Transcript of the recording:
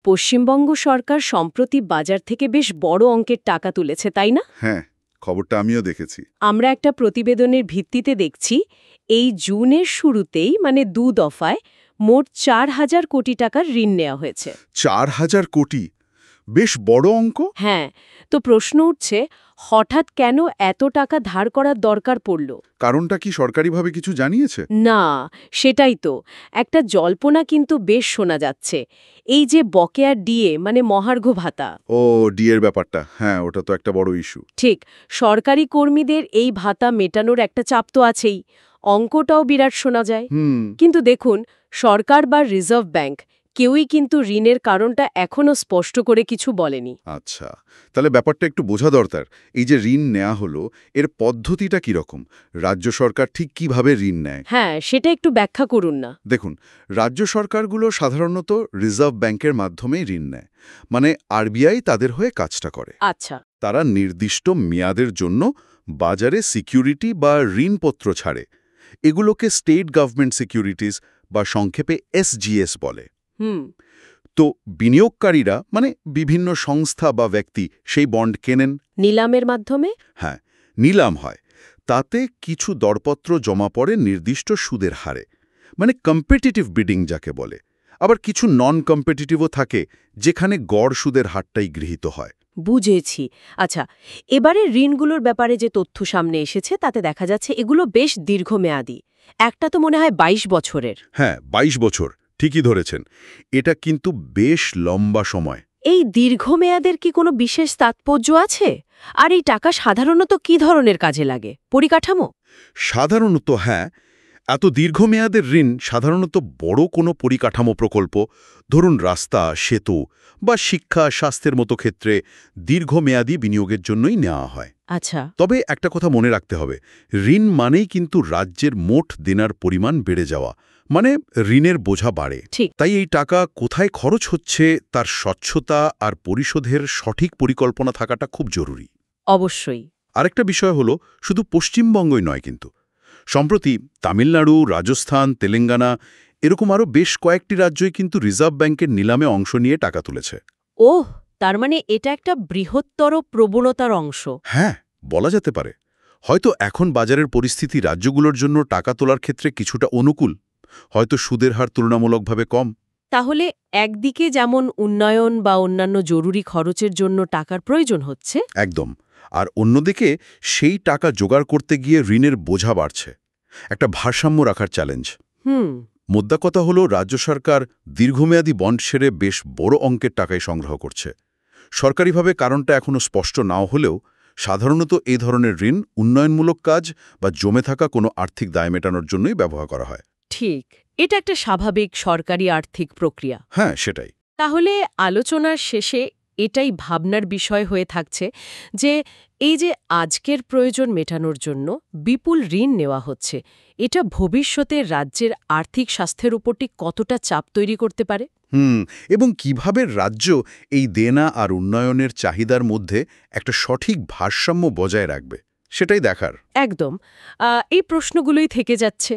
পশ্চিমবঙ্গ সরকার সম্প্রতি বাজার থেকে বেশ বড় অঙ্কের টাকা তুলেছে, তাই না? হ্যাঁ, খবরটা আমিও দেখেছি। আমরা একটা প্রতিবেদনের ভিত্তিতে দেখছি এই জুনের শুরুতেই মানে ২ দফায় মোট ৪,০০০ কোটি টাকার ঋণ নেওয়া হয়েছে। ৪,০০০ কোটি, বেশ বড় অঙ্ক। হ্যাঁ, তো প্রশ্ন উঠছে হঠাৎ কেন এত টাকা ধার করার দরকার পড়ল? কারণটা কি সরকারিভাবে কিছু জানিয়েছে? না, সেটাই তো। একটা জল্পনা কিন্তু বেশ শোনা যাচ্ছে। এই যে বকেয়া ডিএ মানে মহার্ঘ ভাতা। ও, ডিএর ব্যাপারটা, হ্যাঁ, ওটা তো একটা বড় ইস্যু। ঠিক, সরকারি কর্মীদের এই ভাতা মেটানোর একটা চাপ তো আছেই। অঙ্কটাও বিরাট শোনা যায়। কিন্তু দেখুন, সরকার বা রিজার্ভ ব্যাংক কেউই কিন্তু ঋণের কারণটা এখনো স্পষ্ট করে কিছু বলেনি। আচ্ছা, তাহলে ব্যাপারটা একটু বোঝা দরকার। এই যে ঋণ নেওয়া হলো, এর পদ্ধতিটা কিরকম? রাজ্য সরকার ঠিক কিভাবে ঋণ নেয়? হ্যাঁ, সেটা একটু ব্যাখ্যা করুন না। দেখুন, রাজ্য সরকারগুলো সাধারণত রিজার্ভ ব্যাংকের মাধ্যমেই ঋণ নেয়, মানে আরবিআই তাদের হয়ে কাজটা করে। আচ্ছা। তারা নির্দিষ্ট মেয়াদের জন্য বাজারে সিকিউরিটি বা ঋণপত্র ছাড়ে। এগুলোকে স্টেট গভর্নমেন্ট সিকিউরিটিজ বা সংক্ষেপে এসজিএস বলে। হুম। তো বিনিয়োগকারীরা মানে বিভিন্ন সংস্থা বা ব্যক্তি সেই বন্ড কেনেন। নিলামের মাধ্যমে? হ্যাঁ, নিলাম হয়। তাতে কিছু দরপত্র জমা পড়ে নির্দিষ্ট সুদের হারে, মানে কম্পিটিটিভ বিডিং যাকে বলে। আবার কিছু নন কম্পিটিটিভও থাকে, যেখানে গড় সুদের হারটাই গৃহীত হয়। বুঝেছি। আচ্ছা, এবারে ঋণগুলোর ব্যাপারে যে তথ্য সামনে এসেছে তাতে দেখা যাচ্ছে এগুলো বেশ দীর্ঘমেয়াদী। একটা তো মনে হয় ২২ বছরের। হ্যাঁ, ২২ বছর, ঠিকই ধরেছেন। এটা কিন্তু বেশ লম্বা সময়। এই দীর্ঘমেয়াদের কি কোনো বিশেষ তাৎপর্য আছে? আর এই টাকা সাধারণত কি ধরনের কাজে লাগে? পরিকাঠামো? সাধারণত হ্যাঁ, এত দীর্ঘমেয়াদের ঋণ সাধারণত বড় কোনো পরিকাঠামো প্রকল্প, ধরুন রাস্তা, সেতু বা শিক্ষা, স্বাস্থ্যের মতো ক্ষেত্রে দীর্ঘমেয়াদী বিনিয়োগের জন্যই নেওয়া হয়। আচ্ছা। তবে একটা কথা মনে রাখতে হবে, ঋণ মানেই কিন্তু রাজ্যের মোট দেনার পরিমাণ বেড়ে যাওয়া, মানে ঋণের বোঝা বাড়ে। ঠিক। তাই এই টাকা কোথায় খরচ হচ্ছে তার স্বচ্ছতা আর পরিশোধের সঠিক পরিকল্পনা থাকাটা খুব জরুরি। অবশ্যই। আরেকটা বিষয় হলো, শুধু পশ্চিমবঙ্গই নয় কিন্তু। সম্প্রতি তামিলনাড়ু, রাজস্থান, তেলেঙ্গানা এরকম আরও বেশ কয়েকটি রাজ্যই কিন্তু রিজার্ভ ব্যাংকের নিলামে অংশ নিয়ে টাকা তুলেছে। ওহ, তার মানে এটা একটা বৃহত্তর প্রবণতার অংশ। হ্যাঁ, বলা যেতে পারে। হয়তো এখন বাজারের পরিস্থিতি রাজ্যগুলোর জন্য টাকা তোলার ক্ষেত্রে কিছুটা অনুকূল, হয়তো সুদের হার তুলনামূলকভাবে কম। তাহলে একদিকে যেমন উন্নয়ন বা অন্যান্য জরুরি খরচের জন্য টাকার প্রয়োজন হচ্ছে, একদম। আর অন্যদিকে সেই টাকা জোগাড় করতে গিয়ে ঋণের বোঝা বাড়ছে। একটা ভারসাম্য রাখার চ্যালেঞ্জ। হুম। মোদ্দা কথা হলো, রাজ্য সরকার দীর্ঘমেয়াদী বন্ড সেরে বেশ বড় অঙ্কের টাকাই সংগ্রহ করছে। সরকারিভাবে কারণটা এখনও স্পষ্ট নাও হলেও সাধারণত এই ধরনের ঋণ উন্নয়নমূলক কাজ বা জমে থাকা কোনো আর্থিক দায় মেটানোর জন্যই ব্যবহার করা হয়। ঠিক, এটা একটা স্বাভাবিক সরকারি আর্থিক প্রক্রিয়া। হ্যাঁ, সেটাই। তাহলে আলোচনার শেষে এটাই ভাবনার বিষয় হয়ে থাকছে যে এই যে আজকের প্রয়োজন মেটানোর জন্য বিপুল ঋণ নেওয়া হচ্ছে, এটা ভবিষ্যতে রাজ্যের আর্থিক স্বাস্থ্যের উপরটি কতটা চাপ তৈরি করতে পারে। এবং কিভাবে রাজ্য এই দেনা আর উন্নয়নের চাহিদার মধ্যে একটা সঠিক ভারসাম্য বজায় রাখবে, সেটাই দেখার। একদম। এই প্রশ্নগুলোই থেকে যাচ্ছে।